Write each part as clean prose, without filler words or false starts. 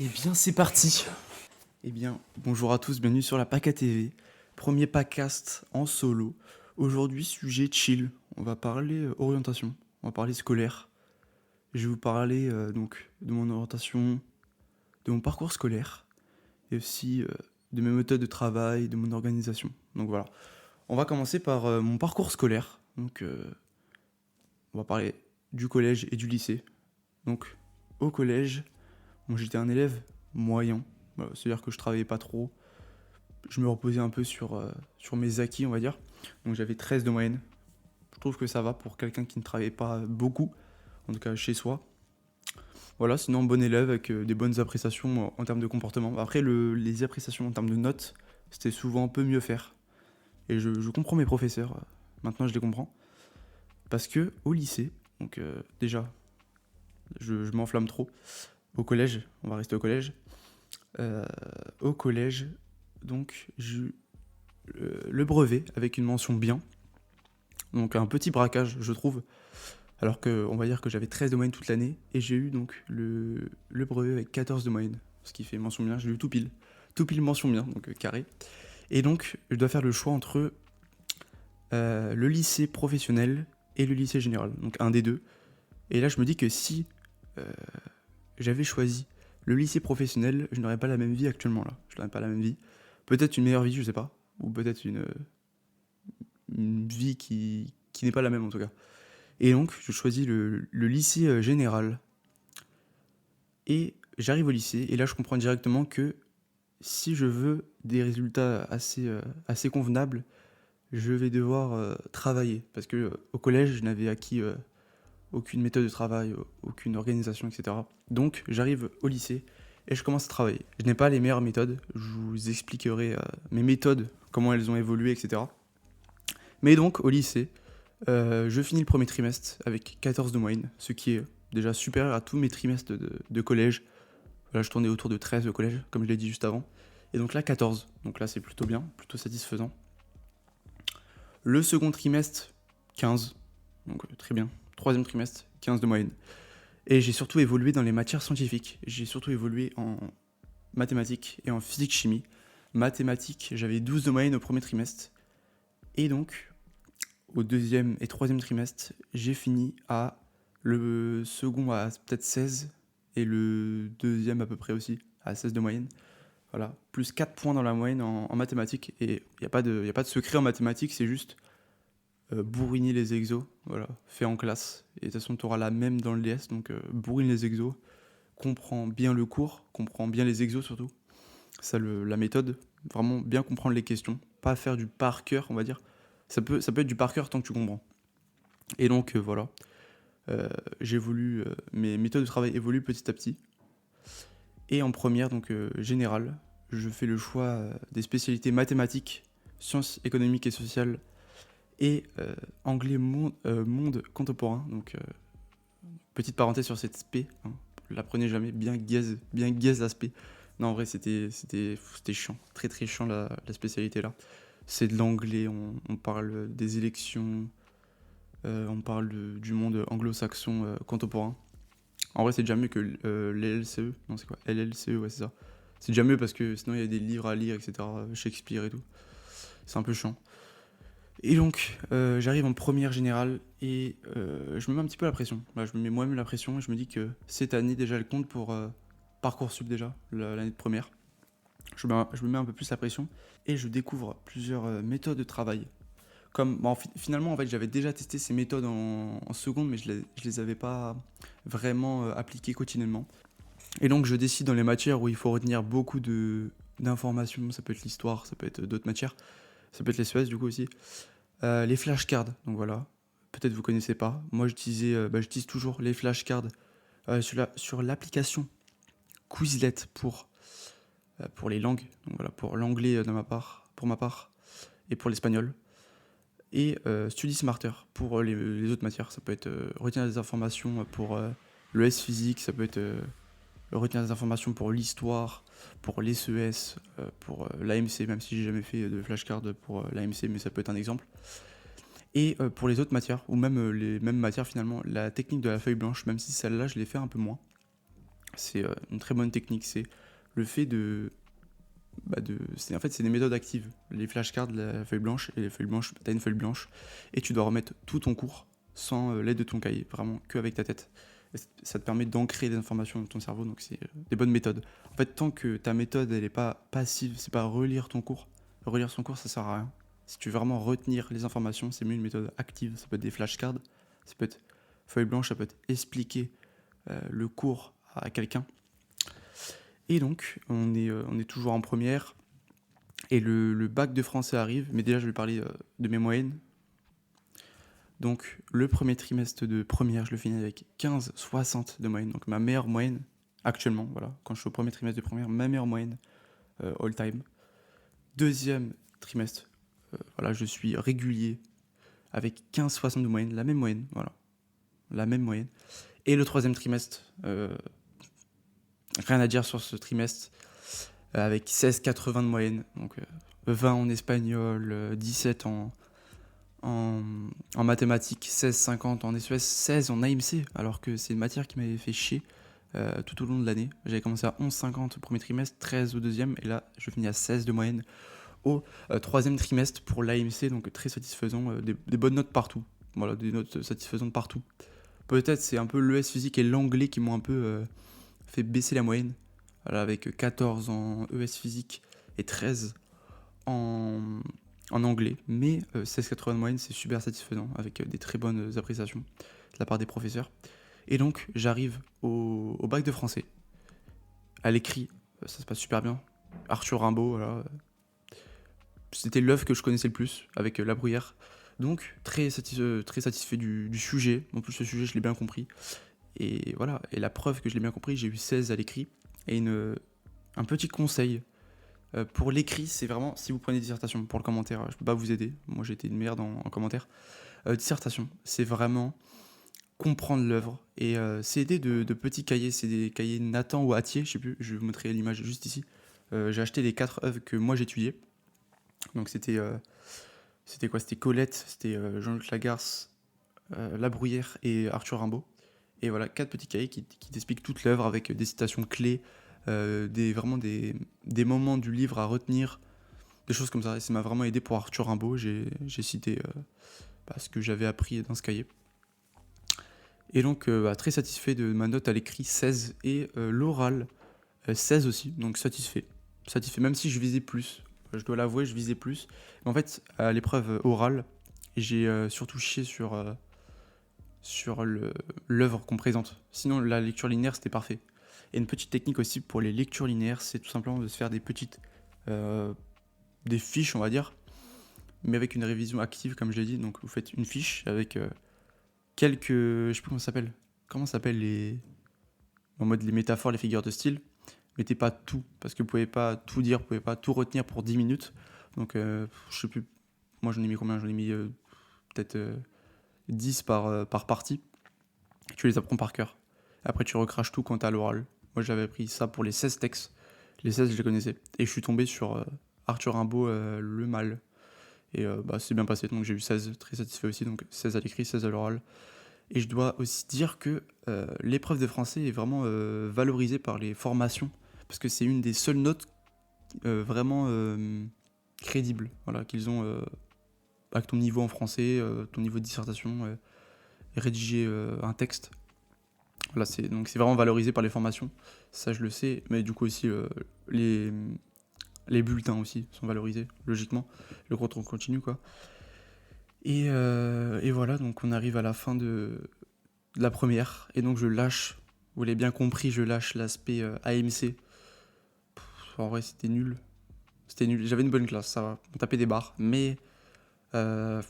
Eh bien, c'est parti. Eh bien, bonjour à tous, bienvenue sur la PACA TV. Premier podcast en solo. Aujourd'hui, sujet chill. On va parler orientation, on va parler scolaire. Je vais vous parler donc de mon orientation, de mon parcours scolaire et aussi de mes méthodes de travail, de mon organisation. Donc voilà. On va commencer par mon parcours scolaire. Donc, on va parler du collège et du lycée. Donc, au collège, moi j'étais un élève moyen. Voilà, c'est-à-dire que je travaillais pas trop. Je me reposais un peu sur mes acquis, on va dire. Donc j'avais 13 de moyenne. Je trouve que ça va pour quelqu'un qui ne travaillait pas beaucoup, en tout cas chez soi. Voilà, sinon bon élève avec des bonnes appréciations en termes de comportement. Après, les appréciations en termes de notes, c'était souvent un peu mieux faire. Et je comprends mes professeurs, maintenant je les comprends. Parce que au lycée, donc déjà, je m'enflamme trop. Au collège, on va rester au collège. Euh, Au collège, donc j'ai eu le brevet avec une mention bien. Donc un petit braquage, je trouve. Alors que on va dire que j'avais 13 de moyenne toute l'année. Et j'ai eu donc le brevet avec 14 de moyenne. Ce qui fait mention bien, j'ai eu tout pile. Tout pile mention bien, donc carré. Et donc je dois faire le choix entre le lycée professionnel et le lycée général. Donc un des deux. Et là je me dis que si euh, j'avais choisi le lycée professionnel, je n'aurais pas la même vie actuellement là. Je n'aurais pas la même vie. Peut-être une meilleure vie, je sais pas. Ou peut-être une vie qui n'est pas la même en tout cas. Et donc, je choisis le lycée général. Et j'arrive au lycée, et là, je comprends directement que si je veux des résultats assez convenables, je vais devoir travailler. Parce que au collège, je n'avais acquis aucune méthode de travail, aucune organisation, etc. Donc, j'arrive au lycée et je commence à travailler. Je n'ai pas les meilleures méthodes, je vous expliquerai mes méthodes, comment elles ont évolué, etc. Mais donc, au lycée, je finis le premier trimestre avec 14 de moyenne, ce qui est déjà supérieur à tous mes trimestres de collège. Là, je tournais autour de 13 au collège, comme je l'ai dit juste avant. Et donc là, 14. Donc là, c'est plutôt bien, plutôt satisfaisant. Le second trimestre, 15. Donc très bien. Troisième trimestre, 15 de moyenne. Et j'ai surtout évolué dans les matières scientifiques. J'ai surtout évolué en mathématiques et en physique-chimie. Mathématiques, j'avais 12 de moyenne au premier trimestre. Et donc, au deuxième et troisième trimestre, j'ai fini à le second à peut-être 16 et le deuxième à peu près aussi à 16 de moyenne. Voilà, plus 4 points dans la moyenne en mathématiques. Et il n'y a, y a pas de secret en mathématiques, c'est juste bourriner les exos, voilà, fait en classe. Et de toute façon, tu auras la même dans le DS, donc bourrine les exos, comprends bien le cours, comprends bien les exos surtout. Ça, la méthode, vraiment bien comprendre les questions, pas faire du par cœur, on va dire. Ça peut être du par cœur tant que tu comprends. Et donc voilà, mes méthodes de travail évoluent petit à petit. Et en première, donc générale, je fais le choix des spécialités mathématiques, sciences économiques et sociales et anglais monde contemporain. Donc petite parenthèse sur cette spé, hein, l'apprenez jamais, bien gaze l'aspect. Non, en vrai, c'était chiant, très très chiant la spécialité là. C'est de l'anglais, on parle des élections, on parle du monde anglo-saxon contemporain. En vrai, c'est déjà mieux que l'LLCE. Non, c'est quoi LLCE, ouais, c'est ça. C'est déjà mieux parce que sinon, il y a des livres à lire, etc. Shakespeare et tout. C'est un peu chiant. Et donc, j'arrive en première générale et je me mets un petit peu la pression. Là, je me mets moi-même la pression et je me dis que cette année, déjà, elle compte pour Parcoursup, déjà, l'année de première. Je me mets un peu plus la pression et je découvre plusieurs méthodes de travail. Finalement, en fait, j'avais déjà testé ces méthodes en seconde, mais je les avais pas vraiment appliquées quotidiennement. Et donc, je décide dans les matières où il faut retenir beaucoup d'informations. Ça peut être l'histoire, ça peut être d'autres matières, ça peut être les SES du coup aussi. Les flashcards, donc voilà. Peut-être vous connaissez pas. Moi, j'utilise toujours les flashcards sur l'application Quizlet pour les langues. Donc voilà, pour l'anglais pour ma part, et pour l'espagnol. Et Study Smarter pour les autres matières. Ça peut être retenir des informations pour le S physique, ça peut être retenir des informations pour l'histoire, pour l'SES, pour l'AMC, même si j'ai jamais fait de flashcard pour l'AMC, mais ça peut être un exemple. Et pour les autres matières, ou même les mêmes matières finalement, la technique de la feuille blanche, même si celle-là je l'ai fait un peu moins. C'est une très bonne technique. C'est le fait en fait, c'est des méthodes actives. Les flashcards, la feuille blanche, et les feuilles blanches, tu as une feuille blanche, et tu dois remettre tout ton cours sans l'aide de ton cahier, vraiment que avec ta tête. Et ça te permet d'ancrer des informations dans ton cerveau, donc c'est des bonnes méthodes. En fait, tant que ta méthode, elle n'est pas passive, c'est pas relire ton cours. Relire son cours, ça sert à rien. Si tu veux vraiment retenir les informations, c'est mieux une méthode active. Ça peut être des flashcards, ça peut être feuille blanche, ça peut être expliquer le cours à quelqu'un. Et donc, on est toujours en première. Et le bac de français arrive. Mais déjà, je vais parler de mes moyennes. Donc, le premier trimestre de première, je le finis avec 15,60 de moyenne. Donc, ma meilleure moyenne actuellement. Voilà, quand je suis au premier trimestre de première, ma meilleure moyenne all time. Deuxième trimestre, voilà, je suis régulier avec 15,60 de moyenne. La même moyenne, voilà. La même moyenne. Et le troisième trimestre, rien à dire sur ce trimestre, avec 16,80 de moyenne, donc 20 en espagnol, 17 en mathématiques, 16,50 en SES, 16 en AMC, alors que c'est une matière qui m'avait fait chier tout au long de l'année. J'avais commencé à 11,50 au premier trimestre, 13 au deuxième, et là je finis à 16 de moyenne au troisième trimestre pour l'AMC, donc très satisfaisant, des bonnes notes partout. Voilà, des notes satisfaisantes partout. Peut-être c'est un peu l'ES physique et l'anglais qui m'ont un peu fait baisser la moyenne. Voilà, avec 14 en ES physique et 13 en anglais. Mais 16,80 de moyenne, c'est super satisfaisant, avec des très bonnes appréciations de la part des professeurs. Et donc, j'arrive au bac de français. À l'écrit, ça se passe super bien. Arthur Rimbaud, voilà. C'était l'œuvre que je connaissais le plus, avec La Bruyère. Donc, très satisfait du sujet. En plus, le sujet, je l'ai bien compris. Et voilà, et la preuve que je l'ai bien compris, j'ai eu 16 à l'écrit. Et un petit conseil pour l'écrit, c'est vraiment, si vous prenez dissertation, pour le commentaire, je peux pas vous aider. Moi, j'ai été une merde en commentaire. Dissertation, c'est vraiment comprendre l'œuvre. Et c'est aidé de petits cahiers, c'est des cahiers Nathan ou Atier, je sais plus, je vais vous montrer l'image juste ici. J'ai acheté les 4 œuvres que moi j'étudiais. Donc c'était quoi? C'était Colette, c'était Jean-Luc Lagarce, La Bruyère et Arthur Rimbaud. Et voilà, 4 petits cahiers qui t'expliquent toute l'œuvre avec des citations clés, vraiment des moments du livre à retenir, des choses comme ça. Et ça m'a vraiment aidé pour Arthur Rimbaud. J'ai cité ce que j'avais appris dans ce cahier. Et donc, très satisfait de ma note à l'écrit 16 et l'oral 16 aussi, donc satisfait. Satisfait, même si je visais plus. Je dois l'avouer, je visais plus. Mais en fait, à l'épreuve orale, j'ai surtout chié sur l'œuvre qu'on présente. Sinon, la lecture linéaire, c'était parfait. Et une petite technique aussi pour les lectures linéaires, c'est tout simplement de se faire des petites... des fiches, on va dire, mais avec une révision active, comme je l'ai dit. Donc, vous faites une fiche avec quelques... Je sais plus comment ça s'appelle. Comment ça s'appelle les... En mode les métaphores, les figures de style. Mettez pas tout, parce que vous pouvez pas tout dire, vous pouvez pas tout retenir pour 10 minutes. Donc, je sais plus... Moi, j'en ai mis combien? J'en ai mis peut-être 10 par partie. Tu les apprends par cœur. Après, tu recraches tout quand t'es à l'oral. Moi, j'avais pris ça pour les 16 textes. Les 16, je les connaissais. Et je suis tombé sur Arthur Rimbaud, Le Mal. Et c'est bien passé. Donc, j'ai eu 16, très satisfait aussi. Donc, 16 à l'écrit, 16 à l'oral. Et je dois aussi dire que l'épreuve de français est vraiment valorisée par les formations. Parce que c'est une des seules notes vraiment crédibles. Voilà, qu'ils ont avec ton niveau en français, ton niveau de dissertation, rédiger un texte. Voilà, donc c'est vraiment valorisé par les formations, ça je le sais, mais du coup aussi les bulletins aussi sont valorisés, logiquement, le contrôle continu quoi. Et voilà, donc on arrive à la fin de la première, et donc je lâche, vous l'avez bien compris, je lâche l'aspect AMC. En vrai c'était nul, j'avais une bonne classe, ça va, on tapait des barres, mais la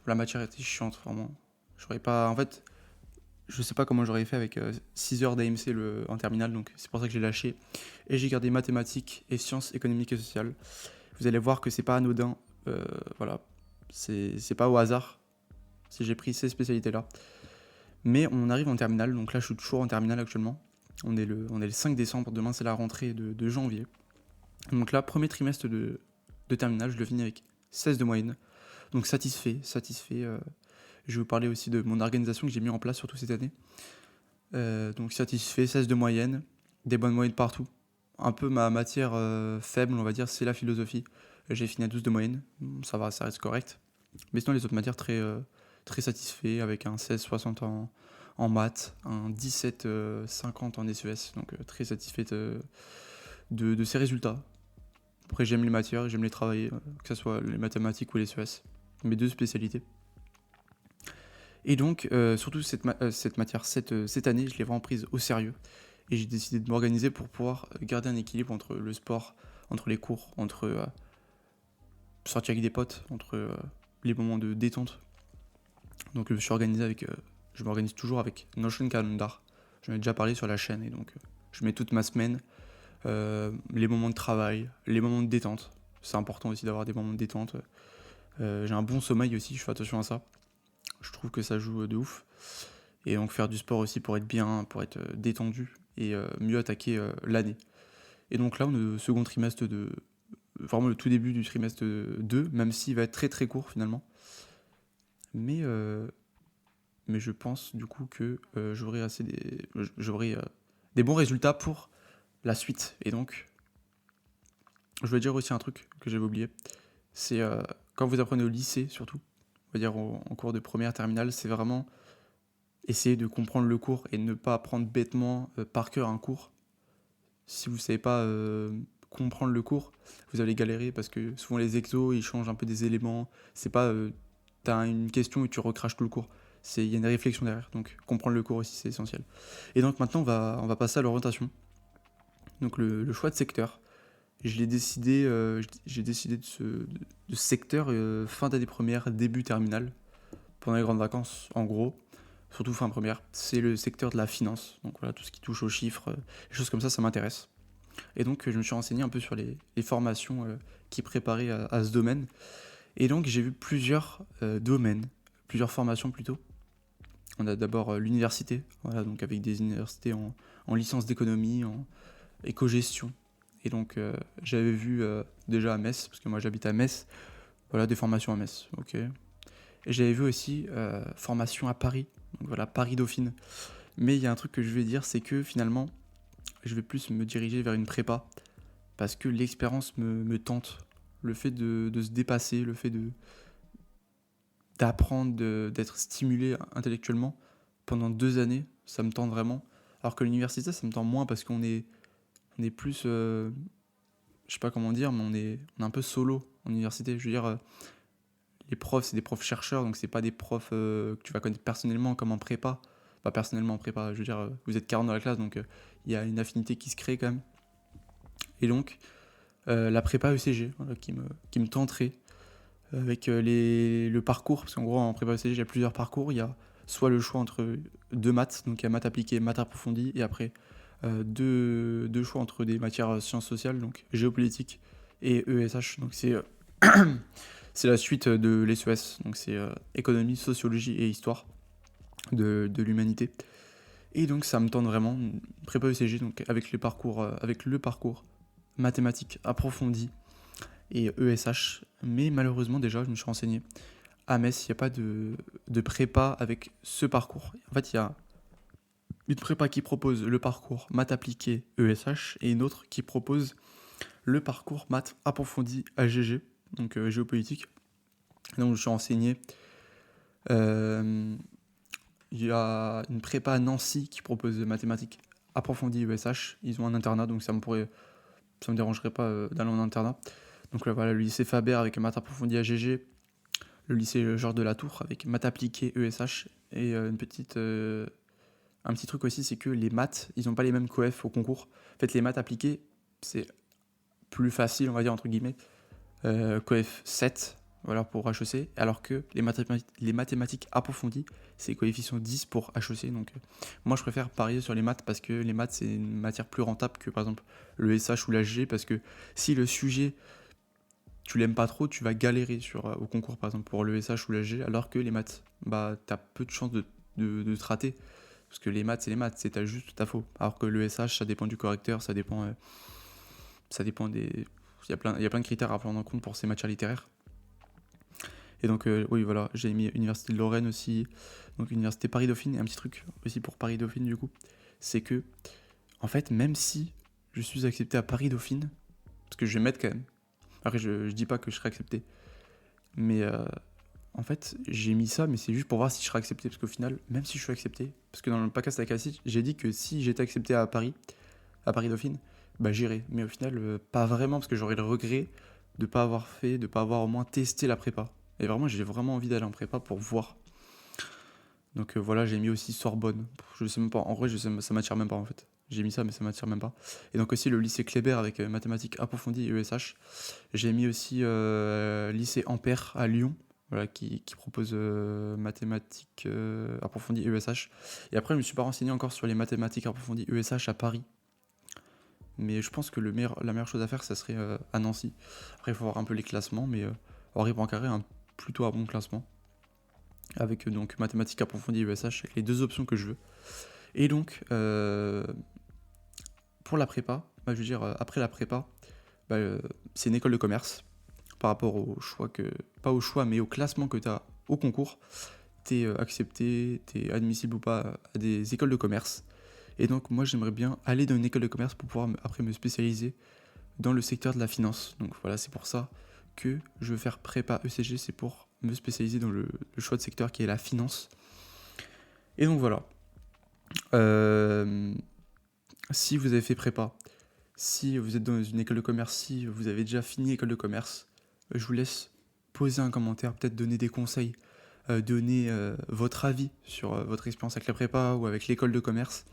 matière était chiante, vraiment. J'aurais pas, en fait, je sais pas comment j'aurais fait avec 6 heures d'AMC en terminale, donc c'est pour ça que j'ai lâché. Et j'ai gardé mathématiques et sciences économiques et sociales. Vous allez voir que c'est pas anodin, voilà, c'est pas au hasard si j'ai pris ces spécialités-là. Mais on arrive en terminale, donc là je suis toujours en terminale actuellement. On est le 5 décembre, demain c'est la rentrée de janvier. Donc là, premier trimestre de terminale, je le finis avec 16 de moyenne. Donc satisfait. Je vais vous parler aussi de mon organisation que j'ai mis en place surtout cette année. Donc satisfait, 16 de moyenne. des bonnes moyennes partout. Un peu ma matière faible, on va dire, c'est la philosophie. J'ai fini à 12 de moyenne, ça va, ça reste correct. Mais sinon, les autres matières, très satisfait, avec un 16,60 en maths, un 17,50 en SES, donc très satisfait de ces résultats. Après, j'aime les matières, j'aime les travailler, que ce soit les mathématiques ou les SES, mes deux spécialités. Et donc, surtout cette matière, cette année, je l'ai vraiment prise au sérieux. Et j'ai décidé de m'organiser pour pouvoir garder un équilibre entre le sport, entre les cours, entre sortir avec des potes, entre les moments de détente. Donc je m'organise toujours avec Notion Calendar. J'en ai déjà parlé sur la chaîne et donc je mets toute ma semaine, les moments de travail, les moments de détente. C'est important aussi d'avoir des moments de détente. J'ai un bon sommeil aussi, je fais attention à ça. Je trouve que ça joue de ouf. Et donc faire du sport aussi pour être bien, pour être détendu et mieux attaquer l'année. Et donc là, on est au second trimestre vraiment le tout début du trimestre 2, même s'il va être très très court finalement. Mais je pense du coup que j'aurai des bons résultats pour la suite. Et donc, je voulais dire aussi un truc que j'avais oublié. C'est quand vous apprenez au lycée, surtout, on va dire en cours de première terminale, c'est vraiment essayer de comprendre le cours et ne pas apprendre bêtement par cœur un cours. Si vous ne savez pas comprendre le cours, vous allez galérer parce que souvent les exos, ils changent un peu des éléments. C'est pas t'as une question et tu recraches tout le cours. Il y a une réflexion derrière, donc comprendre le cours aussi, c'est essentiel. Et donc maintenant, on va passer à l'orientation. Donc le choix de secteur. J'ai décidé de ce secteur fin d'année première, début terminale, pendant les grandes vacances, en gros, surtout fin première. C'est le secteur de la finance, donc voilà, tout ce qui touche aux chiffres, les choses comme ça m'intéresse. Et donc je me suis renseigné un peu sur les formations qui préparaient à ce domaine. Et donc j'ai vu plusieurs domaines, plusieurs formations plutôt. On a d'abord l'université, voilà, donc avec des universités en licence d'économie, en éco-gestion. Et donc j'avais vu déjà à Metz, parce que moi j'habite à Metz, voilà, des formations à Metz, ok. Et j'avais vu aussi formation à Paris, donc voilà, Paris-Dauphine. Mais il y a un truc que je vais dire, c'est que finalement, je vais plus me diriger vers une prépa, parce que l'expérience me tente. Le fait de se dépasser, le fait d'apprendre, d'être stimulé intellectuellement pendant 2 années, ça me tente vraiment. Alors que l'université, ça me tente moins parce qu'on est plus, je sais pas comment dire, mais on est un peu solo en université. Je veux dire, les profs, c'est des profs chercheurs, donc c'est pas des profs que tu vas connaître personnellement comme en prépa. Pas personnellement en prépa, je veux dire, vous êtes 40 dans la classe, donc il y a une affinité qui se crée quand même. Et donc, la prépa ECG, voilà, qui me tenterait, avec le parcours, parce qu'en gros, en prépa ECG, il y a plusieurs parcours. Il y a soit le choix entre deux maths, donc il y a maths appliquées, maths approfondies, et après, deux choix entre des matières sciences sociales, donc géopolitique et ESH. Donc c'est la suite de l'ESES, donc c'est économie, sociologie et histoire de l'humanité. Et donc ça me tente vraiment, prépa ECG, donc avec le parcours mathématiques approfondies et ESH. Mais malheureusement déjà, je me suis renseigné, à Metz, il n'y a pas de prépa avec ce parcours. En fait, il y a une prépa qui propose le parcours maths appliquées ESH et une autre qui propose le parcours maths approfondi AGG, donc géopolitique. Donc je me suis renseigné. Il y a une prépa à Nancy qui propose mathématiques approfondies ESH. Ils ont un internat, donc ça me dérangerait pas d'aller en internat. Donc là, voilà, le lycée Faber avec maths approfondies AGG, le lycée Georges de la Tour avec maths appliquées ESH et un petit truc aussi, c'est que les maths, ils n'ont pas les mêmes coefs au concours. En fait, les maths appliquées, c'est plus facile, on va dire, entre guillemets, coef 7, voilà, pour HEC, alors que les mathématiques approfondies, c'est coefficient 10 pour HEC. Donc, moi, je préfère parier sur les maths parce que les maths, c'est une matière plus rentable que, par exemple, le SH ou l'AG, parce que si le sujet, tu l'aimes pas trop, tu vas galérer au concours, par exemple, pour le SH ou l'AG, alors que les maths, bah, t'as peu de chances de te rater. Parce que les maths, c'est les maths, c'est t'as juste ta faux. Alors que le SH, ça dépend du correcteur, ça dépend des... Il y a plein de critères à prendre en compte pour ces matières littéraires. Et donc, oui, voilà, j'ai mis Université de Lorraine aussi, donc Université Paris-Dauphine, et un petit truc aussi pour Paris-Dauphine, du coup, c'est que, en fait, même si je suis accepté à Paris Dauphine, parce que je vais mettre quand même, après je dis pas que je serai accepté, mais en fait, j'ai mis ça, mais c'est juste pour voir si je serai accepté, parce qu'au final, même si je suis accepté, parce que dans le podcast avec Acid, j'ai dit que si j'étais accepté à Paris Dauphine, bah j'irais. Mais au final, pas vraiment, parce que j'aurais le regret de pas avoir fait, de pas avoir au moins testé la prépa. Et vraiment, j'ai vraiment envie d'aller en prépa pour voir. Donc voilà, j'ai mis aussi Sorbonne. Je sais même pas, en vrai, ça m'attire même pas en fait. J'ai mis ça, mais ça m'attire même pas. Et donc aussi le lycée Kléber avec mathématiques approfondies et ESH. J'ai mis aussi lycée Ampère à Lyon, voilà, qui propose mathématiques approfondies ESH. Et après, je me suis pas renseigné encore sur les mathématiques approfondies ESH à Paris. Mais je pense que la meilleure chose à faire, ça serait à Nancy. Après, il faut voir un peu les classements, mais Henri Poincaré a plutôt un bon classement. Avec donc mathématiques approfondies et ESH, avec les deux options que je veux. Et donc, pour la prépa, je veux dire, après la prépa, c'est une école de commerce. Par rapport au choix pas au choix, mais au classement que tu as au concours, t'es accepté, t'es admissible ou pas à des écoles de commerce. Et donc moi j'aimerais bien aller dans une école de commerce pour pouvoir après me spécialiser dans le secteur de la finance. Donc voilà, c'est pour ça que je veux faire prépa ECG, c'est pour me spécialiser dans le choix de secteur qui est la finance. Et donc voilà. Si vous avez fait prépa, si vous êtes dans une école de commerce, si vous avez déjà fini école de commerce, je vous laisse poser un commentaire, peut-être donner des conseils, donner votre avis sur votre expérience avec la prépa ou avec l'école de commerce.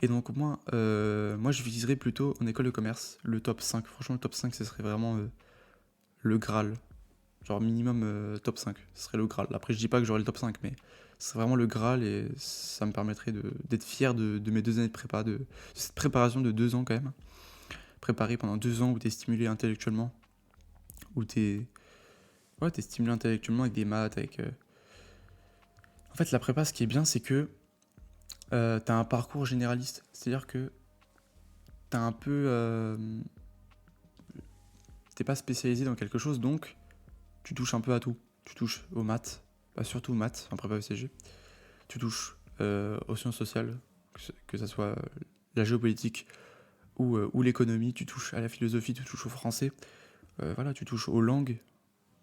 Et donc moi je viserais plutôt en école de commerce le top 5. Franchement, le top 5, ce serait vraiment le Graal. Genre minimum top 5, ce serait le Graal. Après, je dis pas que j'aurai le top 5, mais ce serait vraiment le Graal et ça me permettrait d'être fier de mes 2 années de prépa, de cette préparation de 2 ans quand même. Préparé pendant 2 ans où t'es stimulé intellectuellement, où t'es stimulé intellectuellement avec des maths, avec... En fait, la prépa, ce qui est bien, c'est que t'as un parcours généraliste. C'est-à-dire que t'as un peu... t'es pas spécialisé dans quelque chose, donc tu touches un peu à tout. Tu touches aux maths, surtout aux maths, en prépa ECG. Tu touches aux sciences sociales, que ça soit la géopolitique ou l'économie. Tu touches à la philosophie, tu touches au français. Voilà, tu touches aux langues,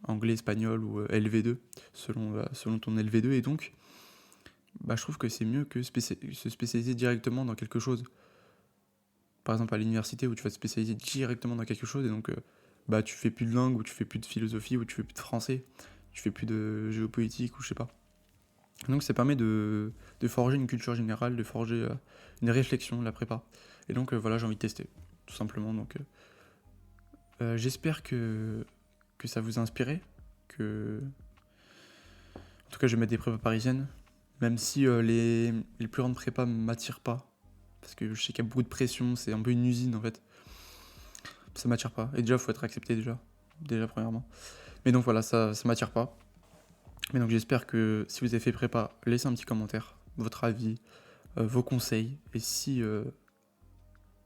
anglais, espagnol ou LV2, selon ton LV2. Et donc, je trouve que c'est mieux que se spécialiser directement dans quelque chose. Par exemple, à l'université où tu vas te spécialiser directement dans quelque chose et donc tu fais plus de langue, ou tu fais plus de philosophie, ou tu fais plus de français, tu fais plus de géopolitique, ou je sais pas. Donc ça permet de forger une culture générale, de forger une réflexion, la prépa. Et donc voilà, j'ai envie de tester, tout simplement. Donc j'espère que ça vous a inspiré, que... En tout cas, je vais mettre des prépas parisiennes, même si les plus grandes prépas ne m'attirent pas, parce que je sais qu'il y a beaucoup de pression, c'est un peu une usine en fait. Ça m'attire pas. Et déjà, il faut être accepté déjà premièrement. Mais donc voilà, ça m'attire pas. Mais donc j'espère que si vous avez fait prépa, laissez un petit commentaire, votre avis, vos conseils,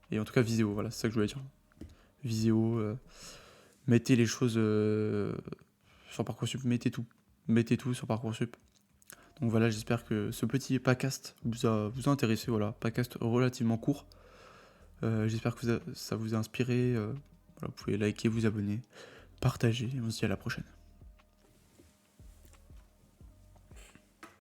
et en tout cas Viséo, voilà, c'est ça que je voulais dire. Viséo, mettez les choses sur Parcoursup, mettez tout sur Parcoursup. Donc voilà, j'espère que ce petit podcast vous a intéressé, voilà, podcast relativement court. J'espère que ça vous a inspiré. Voilà, vous pouvez liker, vous abonner, partager, et on se dit à la prochaine.